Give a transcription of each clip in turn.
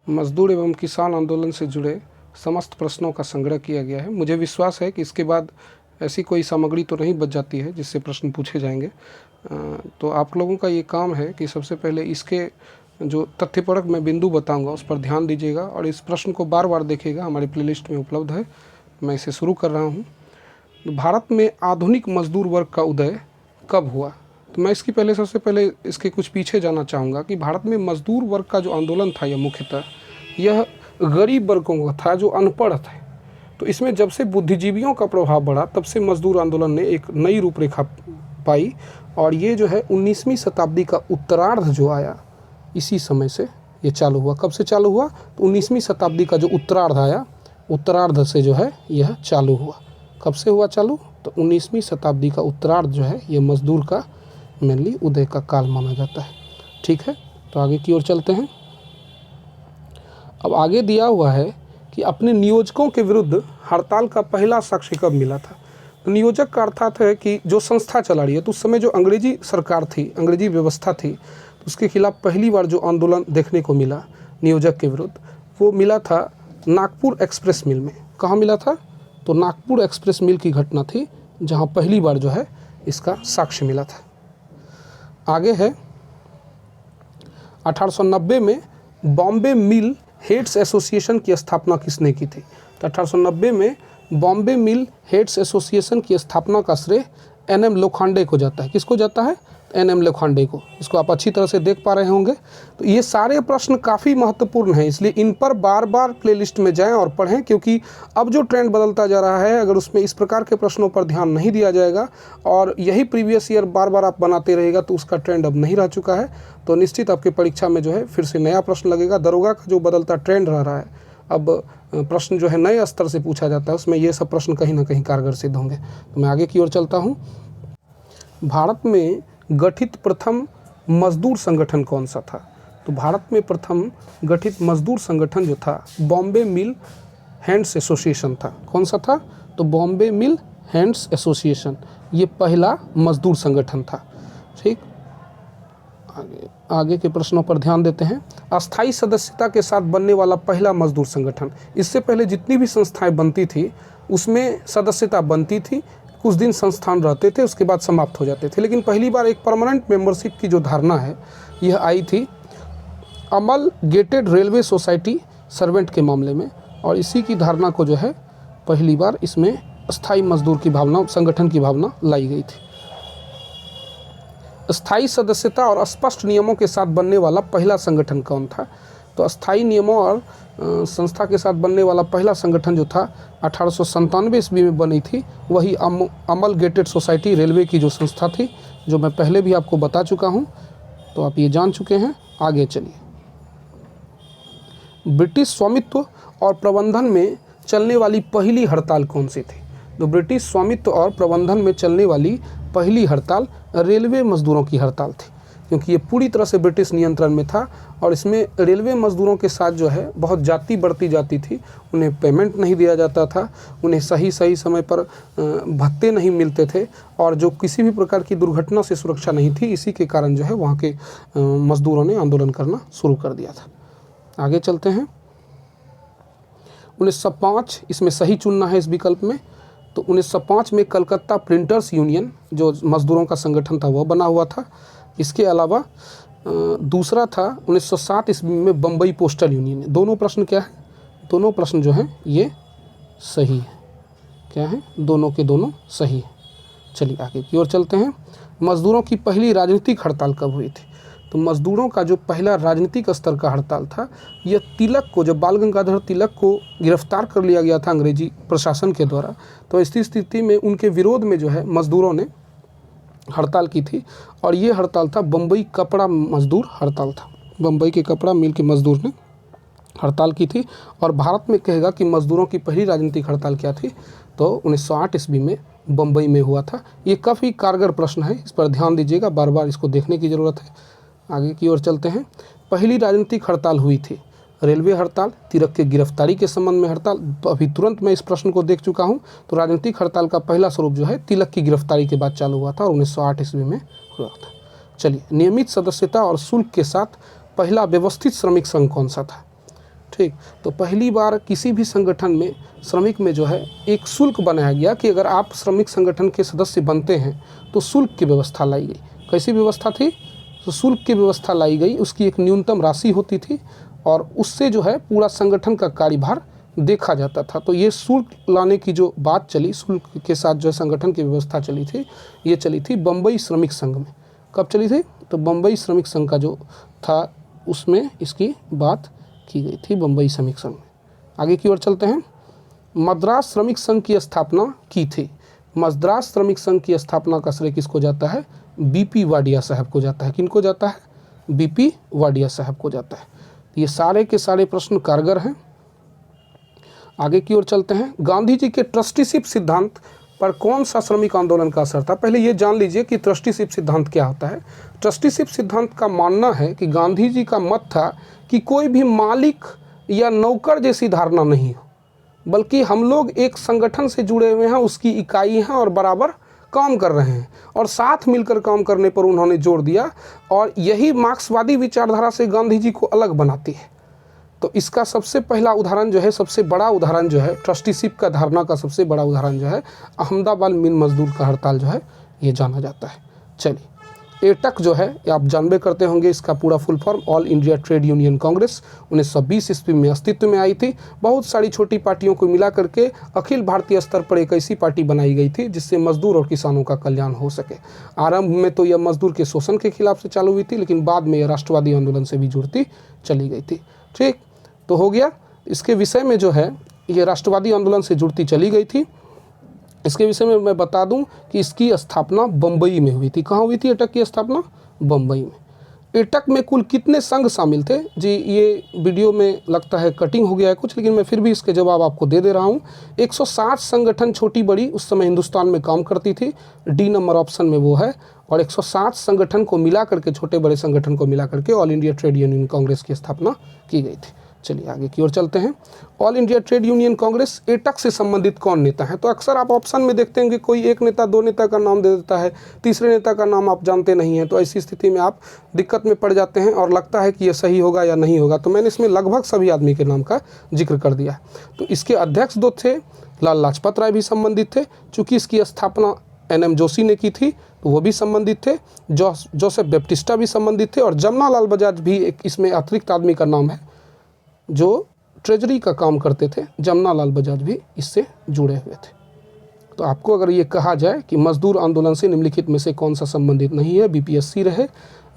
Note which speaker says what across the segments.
Speaker 1: मजदूर एवं किसान आंदोलन से जुड़े समस्त प्रश्नों का संग्रह किया गया है। मुझे विश्वास है कि इसके बाद ऐसी कोई सामग्री तो नहीं बच जाती है जिससे प्रश्न पूछे जाएंगे। तो आप लोगों का ये काम है कि सबसे पहले इसके जो तथ्यपरक मैं बिंदु बताऊंगा उस पर ध्यान दीजिएगा और इस प्रश्न को बार बार देखिएगा। हमारी प्लेलिस्ट में उपलब्ध है। मैं इसे शुरू कर रहा हूँ। भारत में आधुनिक मजदूर वर्ग का उदय कब हुआ? तो मैं इसकी पहले सबसे पहले इसके कुछ पीछे जाना चाहूँगा कि भारत में मजदूर वर्ग का जो आंदोलन था, यह मुख्यतः यह गरीब वर्गों का था जो अनपढ़ थे। तो इसमें जब से बुद्धिजीवियों का प्रभाव बढ़ा तब से मजदूर आंदोलन ने एक नई रूपरेखा पाई और ये जो है 19वीं शताब्दी का उत्तरार्ध जो आया, इसी समय से ये चालू हुआ। कब से चालू हुआ? तो 19वीं शताब्दी का जो उत्तरार्ध आया, उत्तरार्ध से जो है यह चालू हुआ। कब से हुआ चालू? तो 19वीं शताब्दी का उत्तरार्ध जो है ये मजदूर का मेनली उदय का काल माना जाता है। ठीक है, तो आगे की ओर चलते हैं। अब आगे दिया हुआ है कि अपने नियोजकों के विरुद्ध हड़ताल का पहला साक्ष्य कब मिला था? तो नियोजक का अर्थात है कि जो संस्था चला रही है, तो उस समय जो अंग्रेजी सरकार थी, अंग्रेजी व्यवस्था थी, तो उसके खिलाफ पहली बार जो आंदोलन देखने को मिला नियोजक के विरुद्ध, वो मिला था नागपुर एक्सप्रेस मिल में। कहाँ मिला था? तो नागपुर एक्सप्रेस मिल की घटना थी जहाँ पहली बार जो है इसका साक्ष्य मिला था। आगे है 1890 में बॉम्बे मिल हेड्स एसोसिएशन की स्थापना किसने की थी? तो 1890 में बॉम्बे मिल हेड्स एसोसिएशन की स्थापना का श्रेय एनएम लोखंडे को जाता है। किसको जाता है? एनएम लोखंडे को। इसको आप अच्छी तरह से देख पा रहे होंगे। तो ये सारे प्रश्न काफ़ी महत्वपूर्ण हैं, इसलिए इन पर बार बार प्लेलिस्ट में जाएं और पढ़ें, क्योंकि अब जो ट्रेंड बदलता जा रहा है, अगर उसमें इस प्रकार के प्रश्नों पर ध्यान नहीं दिया जाएगा और यही प्रीवियस ईयर बार बार आप बनाते रहेगा तो उसका ट्रेंड अब नहीं रह चुका है। तो निश्चित आपकी परीक्षा में जो है फिर से नया प्रश्न लगेगा। दरोगा का जो बदलता ट्रेंड रह रहा है, अब प्रश्न जो है नए स्तर से पूछा जाता है, उसमें ये सब प्रश्न कहीं ना कहीं कारगर सिद्ध होंगे। तो मैं आगे की ओर चलता हूँ। भारत में गठित प्रथम मजदूर संगठन कौन सा था? तो भारत में प्रथम गठित मजदूर संगठन जो था बॉम्बे मिल हैंड्स एसोसिएशन था। कौन सा था? तो बॉम्बे मिल हैंड्स एसोसिएशन, ये पहला मजदूर संगठन था। ठीक, आगे के प्रश्नों पर ध्यान देते हैं। अस्थायी सदस्यता के साथ बनने वाला पहला मजदूर संगठन। इससे पहले जितनी भी संस्थाएं बनती थी उसमें सदस्यता बनती थी, कुछ दिन संस्थान रहते थे, उसके बाद समाप्त हो जाते थे। लेकिन पहली बार एक परमानेंट मेंबरशिप की जो धारणा है यह आई थी अमल गेटेड रेलवे सोसाइटी सर्वेंट के मामले में, और इसी की धारणा को जो है पहली बार इसमें स्थायी मजदूर की भावना, संगठन की भावना लाई गई थी। स्थायी सदस्यता और स्पष्ट नियमों के साथ बनने वाला पहला संगठन कौन था? तो स्थायी नियमों और संस्था के साथ बनने वाला पहला संगठन जो था 1897 ईस्वी में बनी थी, वही अमल गेटेड सोसाइटी रेलवे की जो संस्था थी, जो मैं पहले भी आपको बता चुका हूं, तो आप ये जान चुके हैं। आगे चलिए। ब्रिटिश स्वामित्व और प्रबंधन में चलने वाली पहली हड़ताल कौन सी थी? तो ब्रिटिश स्वामित्व और प्रबंधन में चलने वाली पहली हड़ताल रेलवे मजदूरों की हड़ताल थी, क्योंकि ये पूरी तरह से ब्रिटिश नियंत्रण में था और इसमें रेलवे मजदूरों के साथ जो है बहुत जाति बढ़ती जाती थी। उन्हें पेमेंट नहीं दिया जाता था, उन्हें सही समय पर भत्ते नहीं मिलते थे और जो किसी भी प्रकार की दुर्घटना से सुरक्षा नहीं थी। इसी के कारण जो है वहाँ के मजदूरों ने आंदोलन करना शुरू कर दिया था। आगे चलते हैं। 1905, इसमें सही चुनना है इस विकल्प में। तो 1905 में कलकत्ता प्रिंटर्स यूनियन जो मजदूरों का संगठन था वह बना हुआ था। इसके अलावा दूसरा था 1907 ईस्वी में बम्बई पोस्टल यूनियन। दोनों प्रश्न क्या है? दोनों प्रश्न जो हैं ये सही है। क्या है? दोनों के दोनों सही है। चलिए आगे की ओर चलते हैं। मजदूरों की पहली राजनीतिक हड़ताल कब हुई थी? तो मजदूरों का जो पहला राजनीतिक स्तर का हड़ताल था, यह तिलक को, जब बाल गंगाधर तिलक को गिरफ्तार कर लिया गया था अंग्रेजी प्रशासन के द्वारा, तो इस स्थिति में उनके विरोध में जो है मजदूरों ने हड़ताल की थी और ये हड़ताल था बम्बई कपड़ा मजदूर हड़ताल था। बम्बई के कपड़ा मिल के मजदूर ने हड़ताल की थी। और भारत में कहेगा कि मजदूरों की पहली राजनीतिक हड़ताल क्या थी? तो 1908 ईस्वी में बम्बई में हुआ था। ये काफ़ी कारगर प्रश्न है, इस पर ध्यान दीजिएगा, बार बार इसको देखने की ज़रूरत है। आगे की ओर चलते हैं। पहली राजनीतिक हड़ताल हुई थी रेलवे हड़ताल, तिलक के गिरफ्तारी के संबंध में हड़ताल। तो अभी तुरंत मैं इस प्रश्न को देख चुका हूँ। तो राजनीतिक हड़ताल का पहला स्वरूप जो है तिलक की गिरफ्तारी के बाद चालू हुआ था और 1908 ईस्वी में हुआ था। चलिए, नियमित सदस्यता और शुल्क के साथ पहला व्यवस्थित श्रमिक संघ कौन सा था? ठीक। तो पहली बार किसी भी संगठन में श्रमिक में जो है एक शुल्क बनाया गया कि अगर आप श्रमिक संगठन के सदस्य बनते हैं तो शुल्क की व्यवस्था लाई गई। कैसी व्यवस्था थी? तो शुल्क की व्यवस्था लाई गई, उसकी एक न्यूनतम राशि होती थी और उससे जो है पूरा संगठन का कार्यभार देखा जाता था। तो ये शुल्क लाने की जो बात चली, शुल्क के साथ जो संगठन की व्यवस्था चली थी, ये चली थी बम्बई श्रमिक संघ में। कब चली थी? तो बम्बई श्रमिक संघ का जो था उसमें इसकी बात की गई थी, बम्बई श्रमिक संघ में। आगे की ओर चलते हैं। मद्रास श्रमिक संघ की स्थापना की थी। मद्रास श्रमिक संघ की स्थापना का श्रेय किसको जाता है? बीपी वाडिया साहब को जाता है। किनको जाता है? बीपी वाडिया साहब को जाता है। ये सारे के सारे प्रश्न कारगर हैं। आगे की ओर चलते हैं। गांधी जी के ट्रस्टीशिप सिद्धांत पर कौन सा श्रमिक आंदोलन का असर था? पहले ये जान लीजिए कि ट्रस्टीशिप सिद्धांत क्या होता है। ट्रस्टीशिप सिद्धांत का मानना है कि गांधी जी का मत था कि कोई भी मालिक या नौकर जैसी धारणा नहीं हो, बल्कि हम लोग एक संगठन से जुड़े हुए हैं, उसकी इकाई हैं और बराबर काम कर रहे हैं, और साथ मिलकर काम करने पर उन्होंने जोर दिया। और यही मार्क्सवादी विचारधारा से गांधी जी को अलग बनाती है। तो इसका सबसे पहला उदाहरण जो है, सबसे बड़ा उदाहरण जो है ट्रस्टीशिप का धारणा का सबसे बड़ा उदाहरण जो है अहमदाबाद मिल मजदूर का हड़ताल जो है ये जाना जाता है। चलिए, एटक जो है आप जानबे करते होंगे, इसका पूरा full form all India trade union Congress 1920 ईस्वी में अस्तित्व में आई थी। बहुत सारी छोटी पार्टियों को मिला करके अखिल भारतीय स्तर पर एक ऐसी पार्टी बनाई गई थी जिससे मजदूर और किसानों का कल्याण हो सके। आरंभ में तो यह मजदूर के शोषण के खिलाफ से चालू हुई थी, लेकिन बाद में यह राष्ट्रवादी आंदोलन से भी जुड़ती चली गई थी। ठीक, तो हो गया। इसके विषय में जो है ये राष्ट्रवादी आंदोलन से जुड़ती चली गई थी। इसके विषय में मैं बता दूं कि इसकी स्थापना बम्बई में हुई थी। कहाँ हुई थी एटक की स्थापना? बम्बई में। एटक में कुल कितने संघ शामिल थे? जी, ये वीडियो में लगता है कटिंग हो गया है कुछ, लेकिन मैं फिर भी इसके जवाब आपको दे दे रहा हूँ। 160 संगठन छोटी बड़ी उस समय हिंदुस्तान में काम करती थी, डी नंबर ऑप्शन में वो है। और 160 संगठन को मिला करके, छोटे बड़े संगठन को मिला करके all India trade union Congress की स्थापना की गई थी। चलिए आगे की ओर चलते हैं। All India trade union Congress AITUC से संबंधित कौन नेता है? तो अक्सर आप ऑप्शन में देखते हैं कि कोई एक नेता, दो नेता का नाम दे देता है, तीसरे नेता का नाम आप जानते नहीं हैं। तो ऐसी स्थिति में आप दिक्कत में पड़ जाते हैं और लगता है कि ये सही होगा या नहीं होगा। तो मैंने इसमें लगभग सभी आदमी के नाम का जिक्र कर दिया। तो इसके अध्यक्ष दो थे, लाल लाजपत राय भी संबंधित थे। चूँकि इसकी स्थापना NM जोशी ने की थी तो वो भी संबंधित थे। जोसेफ बैप्टिस्टा भी संबंधित थे। और जमना लाल बजाज भी एक इसमें अतिरिक्त आदमी का नाम है जो ट्रेजरी का काम करते थे। जमना लाल बजाज भी इससे जुड़े हुए थे। तो आपको अगर ये कहा जाए कि मजदूर आंदोलन से निम्नलिखित में से कौन सा संबंधित नहीं है, BPSC रहे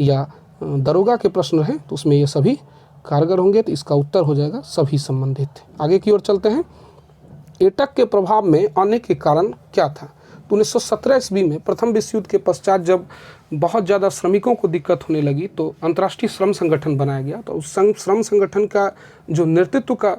Speaker 1: या दरोगा के प्रश्न रहे, तो उसमें ये सभी कारगर होंगे। तो इसका उत्तर हो जाएगा सभी संबंधित थे। आगे की ओर चलते हैं। एटक के प्रभाव में आने के कारण क्या था? तो 1917 ईस्वी में प्रथम विश्व युद्ध के पश्चात जब बहुत ज़्यादा श्रमिकों को दिक्कत होने लगी तो अंतर्राष्ट्रीय श्रम संगठन बनाया गया। तो उस श्रम संगठन का जो नेतृत्व का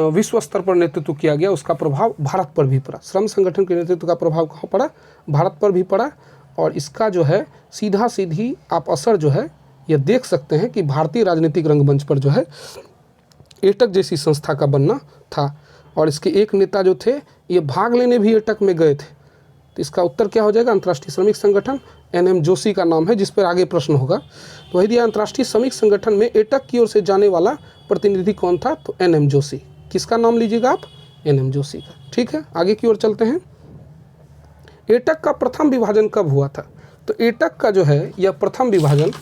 Speaker 1: विश्व स्तर पर नेतृत्व किया गया, उसका प्रभाव भारत पर भी पड़ा। श्रम संगठन के नेतृत्व का प्रभाव कहाँ पड़ा? भारत पर भी पड़ा। और इसका जो है सीधा सीधी आप असर जो है ये देख सकते हैं कि भारतीय राजनीतिक रंगमंच पर जो है एटक जैसी संस्था का बनना था। और इसके एक नेता जो थे ये भाग लेने भी एटक में गए थे। तो इसका उत्तर क्या हो जाएगा? अंतर्राष्ट्रीय श्रमिक संगठन। NM जोशी का नाम है जिस पर आगे प्रश्न होगा। तो वही दिया, अंतर्राष्ट्रीय श्रमिक संगठन में एटक की ओर से जाने वाला प्रतिनिधि कौन था? तो NM जोशी। किसका नाम लीजिएगा आप? NM जोशी का। ठीक है, आगे की ओर चलते हैं। एटक का प्रथम विभाजन कब हुआ था? तो एटक का जो है यह प्रथम विभाजन,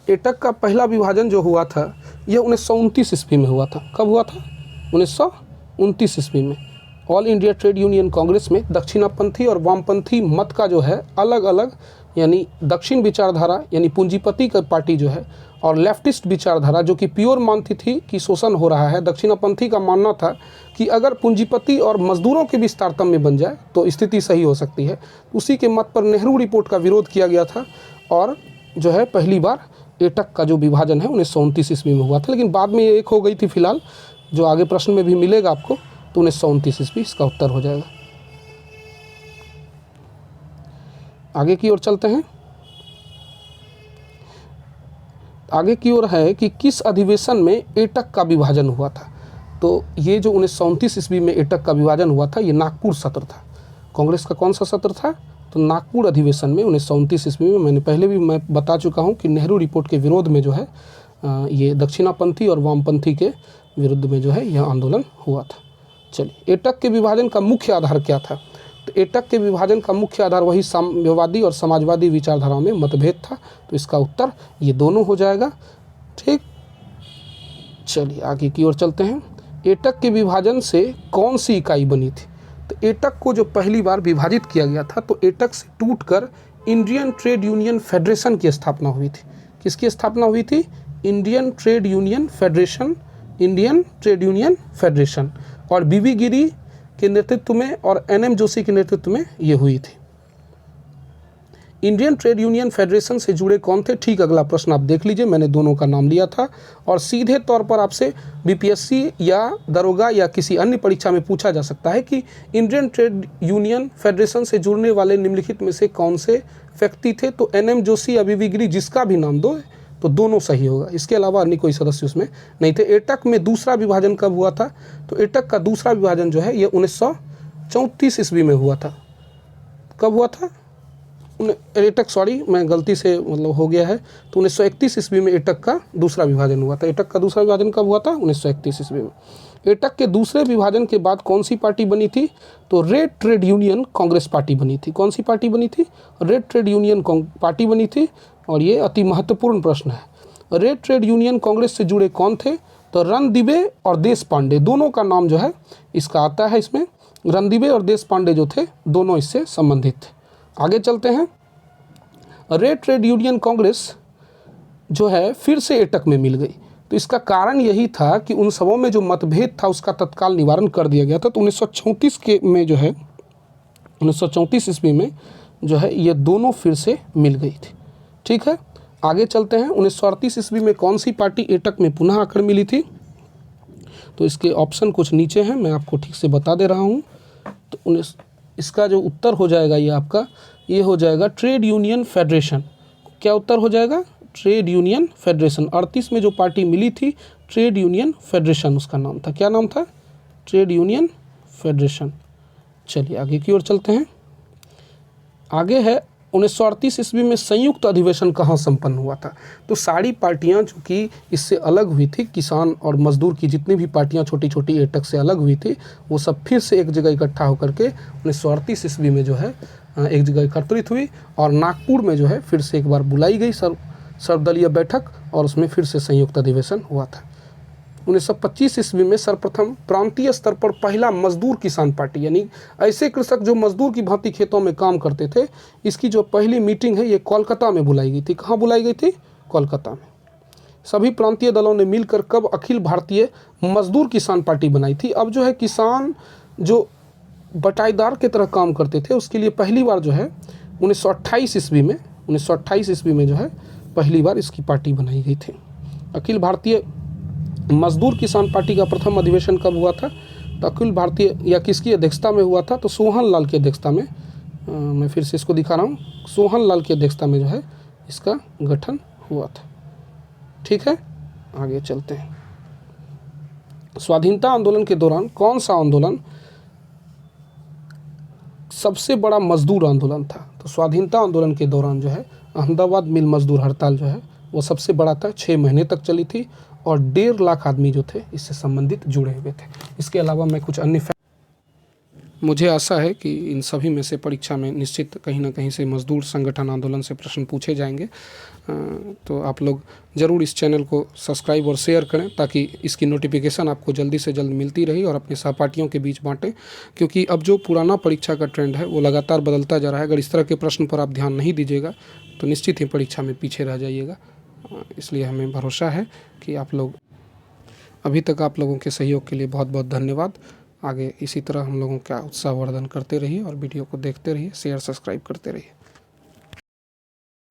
Speaker 1: एटक का पहला विभाजन जो हुआ था यह 1929 ईस्वी में हुआ था। कब हुआ था? 1929 ईस्वी में। All India trade union Congress में दक्षिणापंथी और वामपंथी मत का जो है अलग अलग, यानी दक्षिण विचारधारा यानी पूंजीपति का पार्टी जो है, और लेफ्टिस्ट विचारधारा जो कि प्योर मानती थी कि शोषण हो रहा है। दक्षिणापंथी का मानना था कि अगर पूंजीपति और मजदूरों के बीच तारतम्य बन जाए तो स्थिति सही हो सकती है। उसी के मत पर नेहरू रिपोर्ट का विरोध किया गया था और जो है पहली बार एटक का जो विभाजन है 1929 ईस्वी में हुआ था। लेकिन बाद में ये एक हो गई थी फिलहाल, जो आगे प्रश्न में भी मिलेगा आपको। तो 1929 ईस्वी इसका उत्तर हो जाएगा। आगे की ओर चलते हैं। आगे की ओर है कि किस अधिवेशन में एटक का विभाजन हुआ था? तो ये जो 1929 ईस्वी में एटक का विभाजन हुआ था ये नागपुर सत्र था। कांग्रेस का कौन सा सत्र था? तो नागपुर अधिवेशन में 1929 ईस्वी में। मैंने पहले भी मैं बता चुका हूँ कि नेहरू रिपोर्ट के विरोध में जो है ये दक्षिणापंथी और वामपंथी के विरुद्ध में जो है यह आंदोलन हुआ था। चलिए, एटक के विभाजन का मुख्य आधार क्या था? तो एटक के विभाजन का मुख्य आधार वही साम्यवादी और समाजवादी विचारधाराओं में मतभेद था। तो इसका उत्तर ये दोनों हो जाएगा। ठीक, चलिए आगे की ओर चलते हैं। एटक के विभाजन से कौन सी इकाई बनी थी? तो एटक को जो पहली बार विभाजित किया गया था तो एटक से टूटकर इंडियन ट्रेड यूनियन फेडरेशन की स्थापना हुई थी। किसकी स्थापना हुई थी? Indian trade union federation, Indian trade union federation. और बीबी गिरी के नेतृत्व में और एनएम जोशी के नेतृत्व में ये हुई थी। इंडियन ट्रेड यूनियन फेडरेशन से जुड़े कौन थे? ठीक, अगला प्रश्न आप देख लीजिए, मैंने दोनों का नाम लिया था और सीधे तौर पर आपसे बीपीएससी या दरोगा या किसी अन्य परीक्षा में पूछा जा सकता है कि इंडियन ट्रेड यूनियन फेडरेशन से जुड़ने वाले निम्नलिखित में से कौन से व्यक्ति थे? तो एनएम जोशी या बीबी गिरी, जिसका भी नाम दो तो दोनों सही होगा। इसके अलावा अन्य कोई सदस्य उसमें नहीं थे। एटक में दूसरा विभाजन कब हुआ था? तो एटक का दूसरा विभाजन जो है ये 1934 ईस्वी में हुआ था। कब हुआ था? एटक, सॉरी मैं गलती से मतलब हो गया है, तो 1931 ईस्वी में एटक का दूसरा विभाजन हुआ था। एटक का दूसरा विभाजन कब हुआ था? 1931 ईस्वी में। एटक के दूसरे विभाजन के बाद कौन सी पार्टी बनी थी? तो red trade union Congress party बनी थी। कौन सी पार्टी बनी थी? रेड ट्रेड यूनियन पार्टी बनी थी। और ये अति महत्वपूर्ण प्रश्न है। रेड ट्रेड यूनियन कांग्रेस से जुड़े कौन थे? तो रणदिवे और देश पांडे, दोनों का नाम जो है इसका आता है इसमें। रणदिवे और देश पांडे जो थे दोनों इससे संबंधित थे। आगे चलते हैं। रेड ट्रेड यूनियन कांग्रेस जो है फिर से एटक में मिल गई। तो इसका कारण यही था कि उन सबों में जो मतभेद था उसका तत्काल निवारण कर दिया गया था। तो 1934 के में जो है 1934 ईस्वी में जो है ये दोनों फिर से मिल गई थी। ठीक है, आगे चलते हैं। 1938 ईस्वी में कौन सी पार्टी एटक में पुनः आकर मिली थी? तो इसके ऑप्शन कुछ नीचे हैं, मैं आपको ठीक से बता दे रहा हूँ। तो इसका जो उत्तर हो जाएगा ये आपका ये हो जाएगा ट्रेड यूनियन फेडरेशन। क्या उत्तर हो जाएगा? Trade union federation. 38 में जो पार्टी मिली थी ट्रेड यूनियन फेडरेशन उसका नाम था। क्या नाम था? Trade union federation. चलिए आगे की ओर चलते हैं। आगे है 1938 ईस्वी में संयुक्त अधिवेशन कहाँ संपन्न हुआ था? तो सारी पार्टियां जो कि इससे अलग हुई थी, किसान और मजदूर की जितनी भी पार्टियां छोटी छोटी एटक से अलग हुई थी वो सब फिर से एक जगह इकट्ठा होकर के 1938 ईस्वी में जो है एक जगह एकत्रित हुई और नागपुर में जो है फिर से एक बार बुलाई गई सर्वदलीय बैठक और उसमें फिर से संयुक्त अधिवेशन हुआ था। 1925 ईस्वी में सर्वप्रथम प्रांतीय स्तर पर पहला मजदूर किसान पार्टी, यानी ऐसे कृषक जो मजदूर की भांति खेतों में काम करते थे, इसकी जो पहली मीटिंग है ये कोलकाता में बुलाई गई थी। कहाँ बुलाई गई थी? कोलकाता में। सभी प्रांतीय दलों ने मिलकर कब अखिल भारतीय मजदूर किसान पार्टी बनाई थी? अब जो है किसान जो बटाईदार की तरह काम करते थे उसके लिए पहली बार जो है 1928 ईस्वी में जो है पहली बार इसकी पार्टी बनाई गई थी। अखिल भारतीय मजदूर किसान पार्टी का प्रथम अधिवेशन कब हुआ था? तो अखिल भारतीय या किसकी अध्यक्षता में हुआ था? तो सोहन लाल की अध्यक्षता में। मैं फिर से इसको दिखा रहा हूँ, सोहन लाल की अध्यक्षता में जो है इसका गठन हुआ था। ठीक है, आगे चलते हैं। स्वाधीनता आंदोलन के दौरान कौन सा आंदोलन सबसे बड़ा मजदूर आंदोलन था? तो स्वाधीनता आंदोलन के दौरान जो है अहमदाबाद मिल मजदूर हड़ताल जो है वो सबसे बड़ा था। 6 महीने तक चली थी और 1.5 लाख आदमी जो थे इससे संबंधित जुड़े हुए थे। इसके अलावा मैं कुछ अन्य मुझे आशा है कि इन सभी में से परीक्षा में निश्चित कहीं ना कहीं से मजदूर संगठन आंदोलन से प्रश्न पूछे जाएंगे। तो आप लोग ज़रूर इस चैनल को सब्सक्राइब और शेयर करें ताकि इसकी नोटिफिकेशन आपको जल्दी से जल्द मिलती रही और अपने सहपाठियों के बीच बांटें, क्योंकि अब जो पुराना परीक्षा का ट्रेंड है वो लगातार बदलता जा रहा है। अगर इस तरह के प्रश्न पर आप ध्यान नहीं दीजिएगा तो निश्चित ही परीक्षा में पीछे रह जाइएगा। इसलिए हमें भरोसा है कि आप लोग अभी तक आप लोगों के सहयोग के लिए बहुत बहुत धन्यवाद। आगे इसी तरह हम लोगों का उत्साहवर्धन करते रहिए और वीडियो को देखते रहिए, शेयर सब्सक्राइब करते रहिए।